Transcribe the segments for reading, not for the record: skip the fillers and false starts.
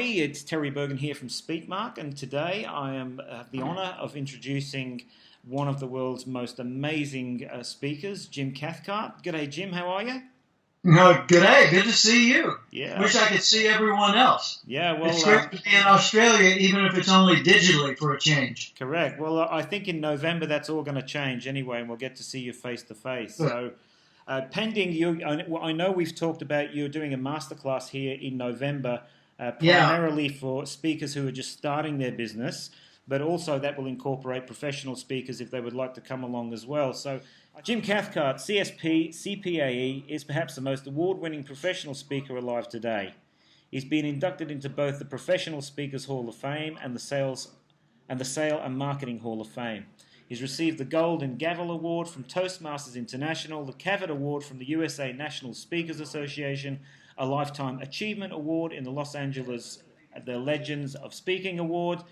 everybody. It's Terry Burgan here from SpeakMark, and today I have the honour of introducing one of the world's most amazing speakers, Jim Cathcart. G'day, Jim. How are you? G'day. Good to see you. Yeah. Wish I could see everyone else. Yeah, well, it's great to be in Australia, even if it's only digitally for a change. Correct. Well, I think in November that's all going to change anyway, and we'll get to see you face to face. So, pending you, I know we've talked about you doing a masterclass here in November, primarily for speakers who are just starting their business, but also that will incorporate professional speakers if they would like to come along as well. So, Jim Cathcart, CSP, CPAE, is perhaps the most award-winning professional speaker alive today. He's been inducted into both the Professional Speakers Hall of Fame and the Sale and Marketing Hall of Fame. He's received the Gold and Gavel Award from Toastmasters International, the Cavett Award from the USA National Speakers Association, a Lifetime Achievement Award in the Los Angeles The Legends of Speaking Award.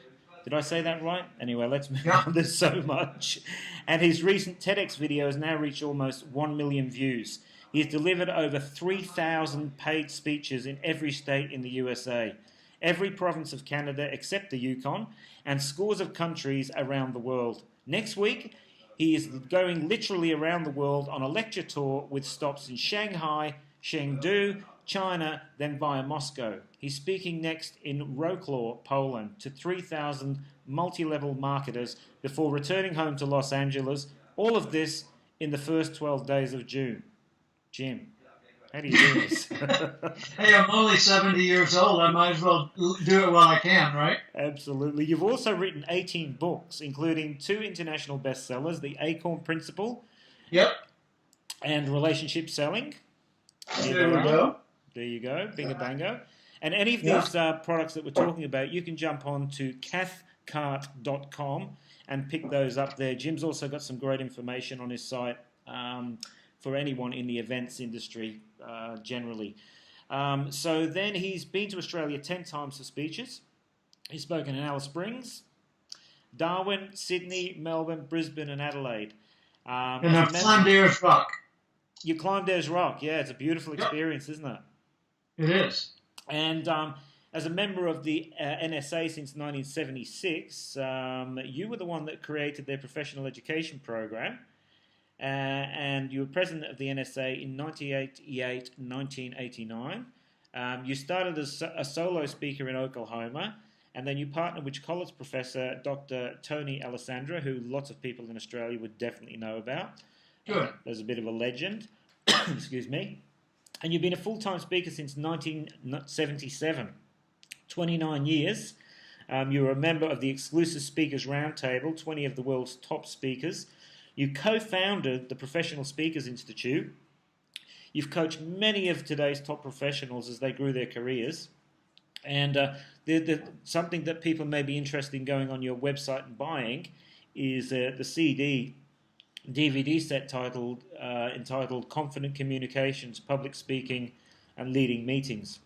Did I say that right? Anyway, let's move on. There's so much. And his recent TEDx video has now reached almost 1 million views. He has delivered over 3,000 paid speeches in every state in the USA, every province of Canada except the Yukon, and scores of countries around the world. Next week, he is going literally around the world on a lecture tour with stops in Shanghai, Chengdu, China, then via Moscow. He's speaking next in Wrocław, Poland, to 3,000 multi-level marketers before returning home to Los Angeles. All of this in the first 12 days of June. Jim, how do you do this? Hey, I'm only 70 years old. I might as well do it while I can, right? Absolutely. You've also written 18 books, including 2 international bestsellers, The Acorn Principle. Yep. And Relationship Selling. There we go. There you go. Bingo bango. And any of these products that we're talking about, you can jump on to cathcart.com and pick those up there. Jim's also got some great information on his site for anyone in the events industry generally. So then he's been to Australia 10 times for speeches. He's spoken in Alice Springs, Darwin, Sydney, Melbourne, Brisbane and Adelaide. And I've climbed Ayers Rock. You climbed Ayers Rock. Yeah, it's a beautiful experience, isn't it? It is. And as a member of the NSA since 1976, you were the one that created their professional education program. And you were president of the NSA in 1988, 1989. You started as a solo speaker in Oklahoma, and then you partnered with college professor Dr. Tony Alessandra, who lots of people in Australia would definitely know about. Good. There's a bit of a legend. Excuse me. And you've been a full-time speaker since 1977, 29 years. You were a member of the exclusive Speakers Roundtable, 20 of the world's top speakers. You co-founded the Professional Speakers Institute. You've coached many of today's top professionals as they grew their careers. And something that people may be interested in going on your website and buying is the CD DVD set entitled Confident Communications, Public Speaking and Leading Meetings.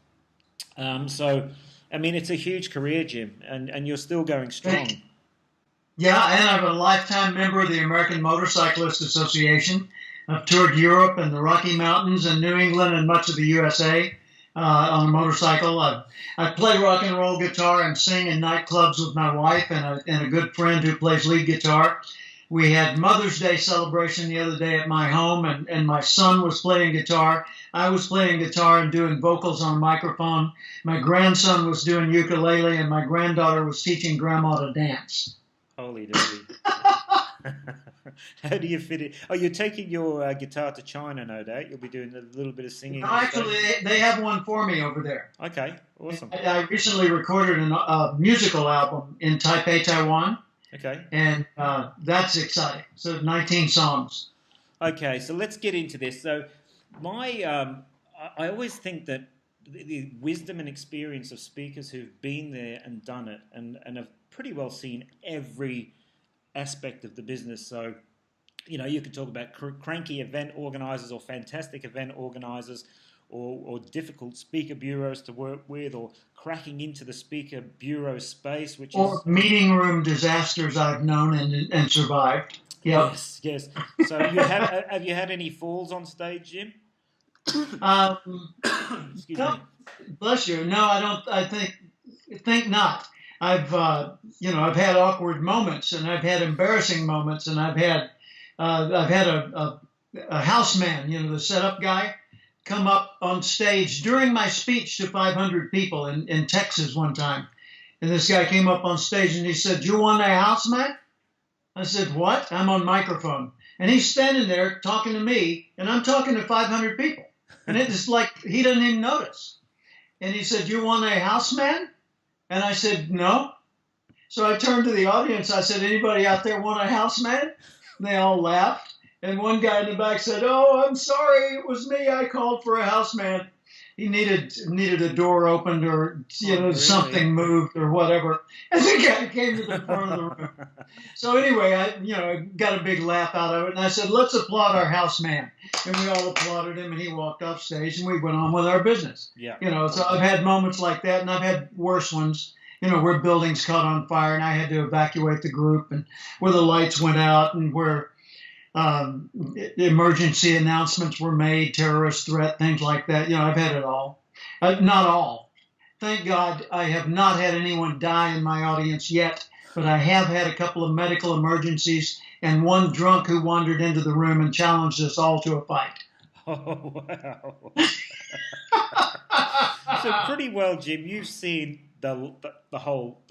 So, I mean, it's a huge career, Jim, and you're still going strong. Yeah, and I'm a lifetime member of the American Motorcyclist Association. I've toured Europe and the Rocky Mountains and New England and much of the USA on a motorcycle. I play rock and roll guitar and sing in nightclubs with my wife and a good friend who plays lead guitar. We had Mother's Day celebration the other day at my home, and my son was playing guitar. I was playing guitar and doing vocals on a microphone. My grandson was doing ukulele, and my granddaughter was teaching grandma to dance. Holy dooly. How do you fit it? Oh, you're taking your guitar to China, no doubt. You'll be doing a little bit of singing. No, actually, they have one for me over there. Okay, awesome. I recently recorded a musical album in Taipei, Taiwan. Okay. And that's exciting. So 19 songs. Okay, so let's get into this. So I always think that the wisdom and experience of speakers who've been there and done it and have pretty well seen every aspect of the business. So, you know, you could talk about cranky event organizers or fantastic event organizers or difficult speaker bureaus to work with, or cracking into the speaker bureau space, which or is meeting room disasters I've known and survived. Yep. Yes. So have you had any falls on stage, Jim? Excuse me. Bless you. No, I don't. I think think not. I've had awkward moments, and I've had embarrassing moments, and I've had a houseman, the setup guy, come up on stage during my speech to 500 people in Texas one time. And this guy came up on stage and he said, "You want a houseman?" I said, "What?" I'm on microphone. And he's standing there talking to me, and I'm talking to 500 people. And it's like he doesn't even notice. And he said, "You want a houseman?" And I said, "No." So I turned to the audience. I said, "Anybody out there want a houseman?" And they all laughed. And one guy in the back said, "Oh, I'm sorry. It was me. I called for a houseman." He needed a door opened, or really? Something moved or whatever. And the guy came to the front of the room. So anyway, I got a big laugh out of it, and I said, "Let's applaud our houseman." And we all applauded him, and he walked off stage, and we went on with our business. Yeah. So I've had moments like that, and I've had worse ones. Where buildings caught on fire, and I had to evacuate the group, and where the lights went out, and where emergency announcements were made, terrorist threat, things like that. I've had it all. Not all. Thank God I have not had anyone die in my audience yet, but I have had a couple of medical emergencies and one drunk who wandered into the room and challenged us all to a fight. Oh, wow. So pretty well, Jim, you've seen the whole.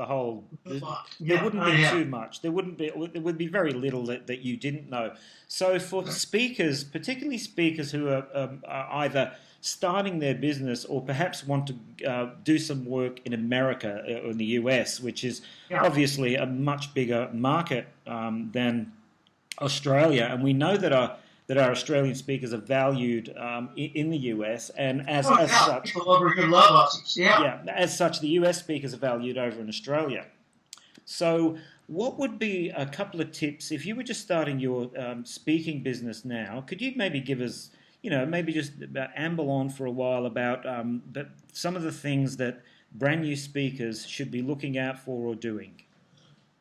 There wouldn't be too much. There would be very little that you didn't know. So for speakers, particularly speakers who are either starting their business or perhaps want to do some work in America or in the US, which is obviously a much bigger market than Australia, and we know that our Australian speakers are valued in the US, and as such, people over here love Aussies. As such, the US speakers are valued over in Australia. So, what would be a couple of tips if you were just starting your speaking business now? Could you maybe give us, maybe just amble on for a while about some of the things that brand new speakers should be looking out for or doing?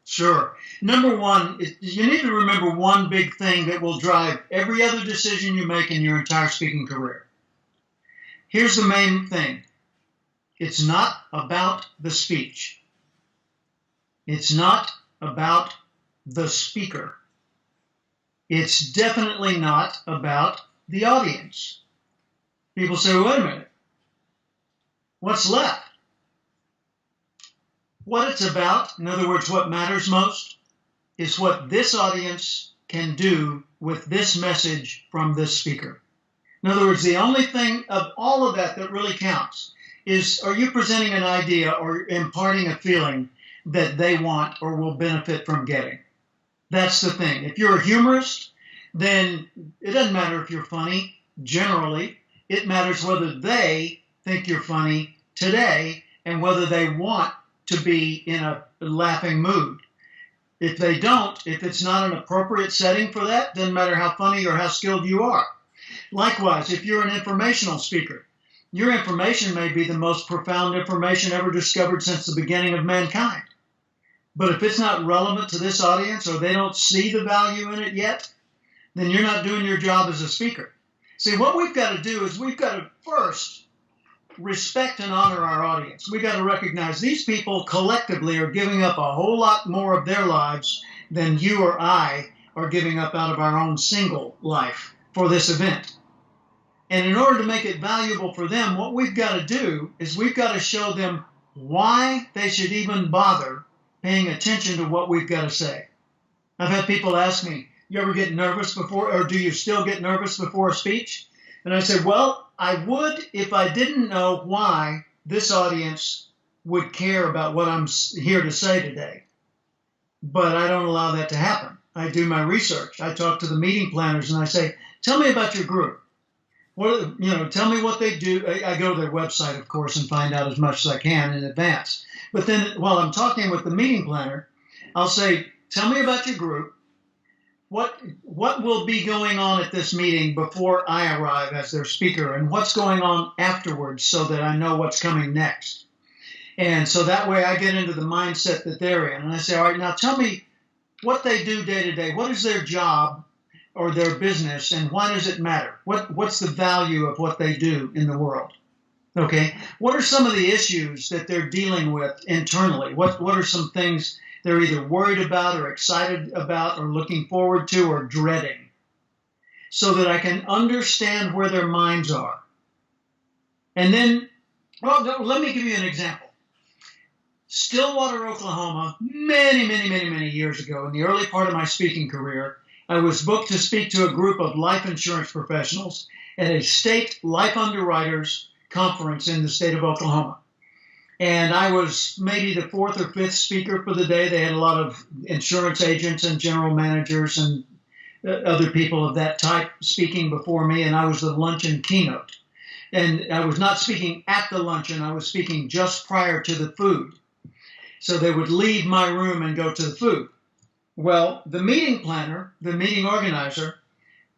Sure. Number one, you need to remember one big thing that will drive every other decision you make in your entire speaking career. Here's the main thing. It's not about the speech. It's not about the speaker. It's definitely not about the audience. People say, "Wait a minute. What's left?" What it's about, in other words, what matters most, is what this audience can do with this message from this speaker. In other words, the only thing of all of that really counts is, are you presenting an idea or imparting a feeling that they want or will benefit from getting? That's the thing. If you're a humorist, then it doesn't matter if you're funny, generally. It matters whether they think you're funny today and whether they want to be in a laughing mood. If they don't, if it's not an appropriate setting for that, doesn't matter how funny or how skilled you are. Likewise, if you're an informational speaker, your information may be the most profound information ever discovered since the beginning of mankind. But if it's not relevant to this audience or they don't see the value in it yet, then you're not doing your job as a speaker. See, what we've got to do is we've got to first respect and honor our audience. We got to recognize these people collectively are giving up a whole lot more of their lives than you or I are giving up out of our own single life for this event. And in order to make it valuable for them, what we've got to do is we've got to show them why they should even bother paying attention to what we've got to say. I've had people ask me, "You ever get nervous before, or do you still get nervous before a speech?" And I said, "Well, I would if I didn't know why this audience would care about what I'm here to say today. But I don't allow that to happen. I do my research. I talk to the meeting planners and I say, tell me about your group. Tell me what they do. I go to their website, of course, and find out as much as I can in advance. But then while I'm talking with the meeting planner, I'll say, tell me about your group. What will be going on at this meeting before I arrive as their speaker, and what's going on afterwards so that I know what's coming next. And so that way I get into the mindset that they're in. And I say, all right, now tell me what they do day to day. What is their job or their business, and why does it matter? What's the value of what they do in the world? Okay. What are some of the issues that they're dealing with internally? What are some things they're either worried about or excited about or looking forward to or dreading, so that I can understand where their minds are? And then, well, let me give you an example. Stillwater, Oklahoma, many years ago, in the early part of my speaking career, I was booked to speak to a group of life insurance professionals at a state life underwriters conference in the state of Oklahoma. And I was maybe the fourth or fifth speaker for the day. They had a lot of insurance agents and general managers and other people of that type speaking before me, and I was the luncheon keynote. And I was not speaking at the luncheon, I was speaking just prior to the food. So they would leave my room and go to the food. Well, the meeting planner, the meeting organizer,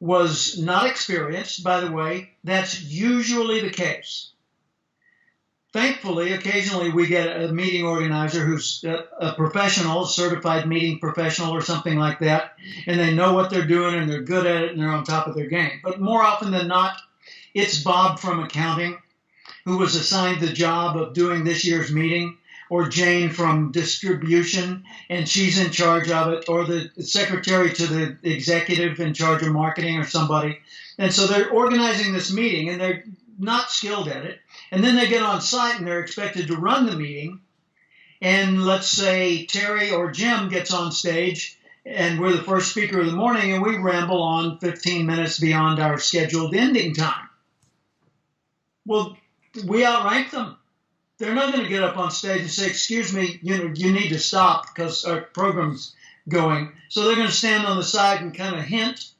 was not experienced. By the way, that's usually the case. Thankfully, occasionally we get a meeting organizer who's a professional, a certified meeting professional or something like that, and they know what they're doing and they're good at it and they're on top of their game. But more often than not, it's Bob from accounting who was assigned the job of doing this year's meeting, or Jane from distribution, and she's in charge of it, or the secretary to the executive in charge of marketing or somebody. And so they're organizing this meeting, and they're not skilled at it. And then they get on site, and they're expected to run the meeting. And let's say Terry or Jim gets on stage, and we're the first speaker of the morning, and we ramble on 15 minutes beyond our scheduled ending time. Well, we outrank them. They're not going to get up on stage and say, excuse me, you need to stop because our program's going. So they're going to stand on the side and kind of hint,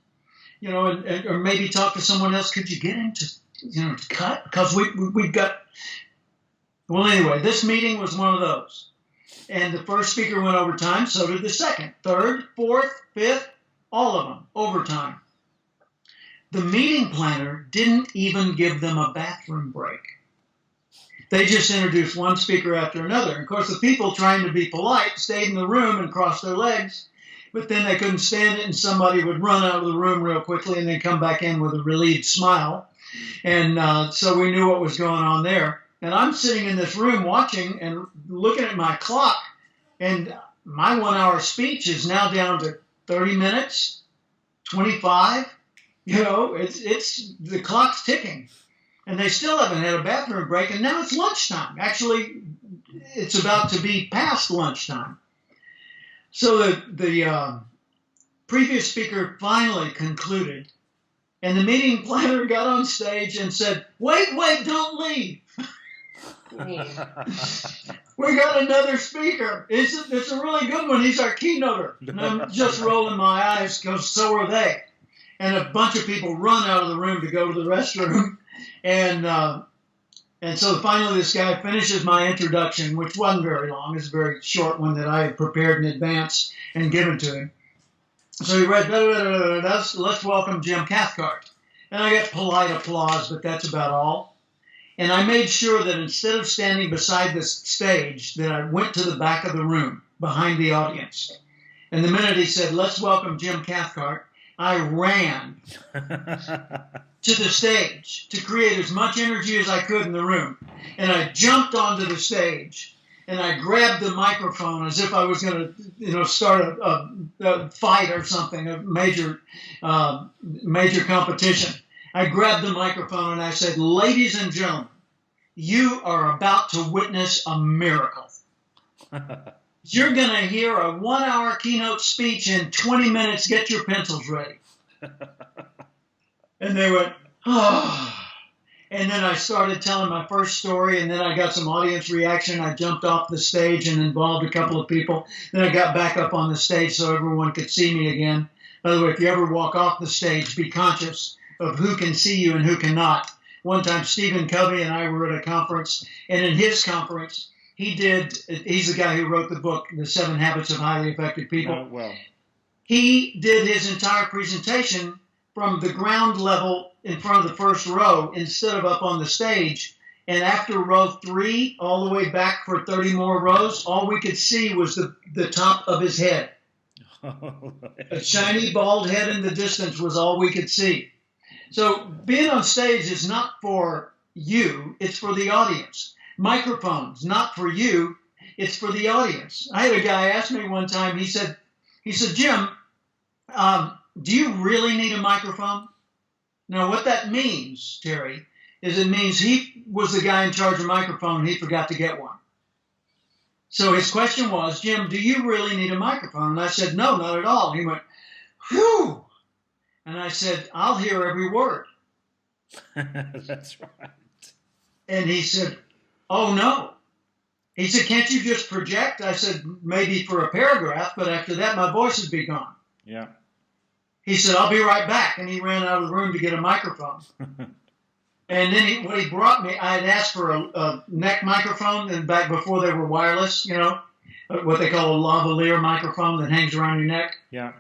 or maybe talk to someone else. Could you get him to cut? Because we've got, well, anyway, this meeting was one of those. And the first speaker went overtime. So did the second, third, fourth, fifth, all of them overtime. The meeting planner didn't even give them a bathroom break. They just introduced one speaker after another. And of course, the people trying to be polite stayed in the room and crossed their legs, but then they couldn't stand it, and somebody would run out of the room real quickly and then come back in with a relieved smile. And so we knew what was going on there. And I'm sitting in this room watching and looking at my clock, and my 1 hour speech is now down to 30 minutes, 25. It's the clock's ticking. And they still haven't had a bathroom break, and now it's lunchtime. Actually, it's about to be past lunchtime. So the previous speaker finally concluded, and the meeting planner got on stage and said, wait, don't leave. We got another speaker. It's a really good one. He's our keynoter. And I'm just rolling my eyes because so are they. And a bunch of people run out of the room to go to the restroom. And so finally this guy finishes my introduction, which wasn't very long. It's a very short one that I had prepared in advance and given to him. So he read, let's welcome Jim Cathcart. And I got polite applause, but that's about all. And I made sure that instead of standing beside this stage, that I went to the back of the room, behind the audience. And the minute he said, let's welcome Jim Cathcart, I ran to the stage to create as much energy as I could in the room. And I jumped onto the stage, and I grabbed the microphone as if I was going to, start a fight or something, a major competition. I grabbed the microphone and I said, ladies and gentlemen, you are about to witness a miracle. You're going to hear a 1 hour keynote speech in 20 minutes. Get your pencils ready. And they went, oh. And then I started telling my first story, and then I got some audience reaction. I jumped off the stage and involved a couple of people. Then I got back up on the stage so everyone could see me again. By the way, if you ever walk off the stage, be conscious of who can see you and who cannot. One time, Stephen Covey and I were at a conference, and in his conference, he's the guy who wrote the book, The 7 Habits of Highly Effective People. He did his entire presentation from the ground level in front of the first row instead of up on the stage. And after row 3, all the way back for 30 more rows, all we could see was the top of his head. A shiny bald head in the distance was all we could see. So being on stage is not for you, it's for the audience. Microphones, not for you, it's for the audience. I had a guy ask me one time, he said, Jim, do you really need a microphone? Now, what that means, Terry, is it means he was the guy in charge of microphone and he forgot to get one. So his question was, Jim, do you really need a microphone? And I said, no, not at all. He went, whew. And I said, I'll hear every word. That's right. And he said, oh, no. He said, can't you just project? I said, maybe for a paragraph, but after that, my voice would be gone. Yeah. He said, I'll be right back. And he ran out of the room to get a microphone. And then when he brought me, I had asked for a neck microphone, and back before they were wireless, you know, what they call a lavalier microphone that hangs around your neck. Yeah.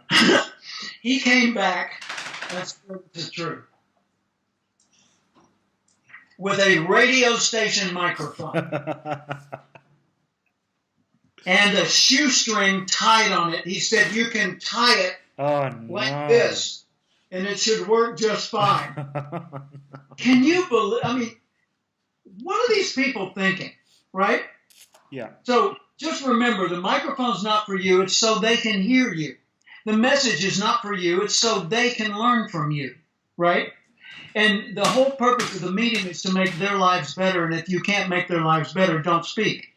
He came back, that's true, with a radio station microphone and a shoestring tied on it. He said, you can tie it like this, and it should work just fine. Can you believe? I mean, what are these people thinking, right? Yeah. So just remember, the microphone's not for you. It's so they can hear you. The message is not for you. It's so they can learn from you, right? And the whole purpose of the meeting is to make their lives better. And if you can't make their lives better, don't speak.